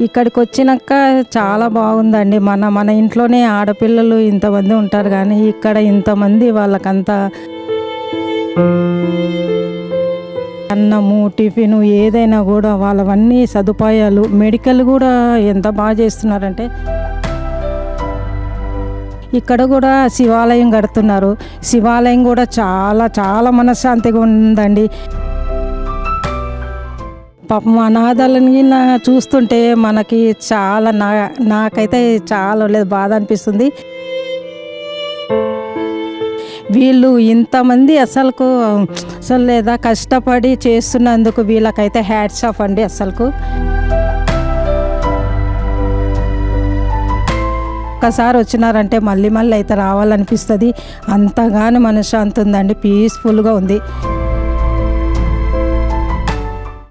ఇక్కడికి వచ్చినాక చాలా బాగుందండి. మన మన ఇంట్లోనే ఆడపిల్లలు ఇంతమంది ఉంటారు కానీ ఇక్కడ ఇంతమంది వాళ్ళకంతా అన్నము, టిఫిను ఏదైనా కూడా వాళ్ళవన్నీ సదుపాయాలు, మెడికల్ కూడా ఎంత బాగా చేస్తున్నారంటే ఇక్కడ కూడా శివాలయం కడుతున్నారు. శివాలయం కూడా చాలా చాలా మనశ్శాంతిగా ఉందండి. పాపం అనాథాలని చూస్తుంటే మనకి చాలా నాకైతే చాలా లేదు బాధ అనిపిస్తుంది. వీళ్ళు ఇంతమంది అసలు లేదా కష్టపడి చేస్తున్నందుకు వీళ్ళకైతే హ్యాట్స్ ఆఫ్ అండి. అసలుకు ఒక్కసారి వచ్చినారంటే మళ్ళీ మళ్ళీ అయితే రావాలనిపిస్తుంది. అంతగానో మనశ్శాంతి ఉందండి, పీస్ఫుల్గా ఉంది.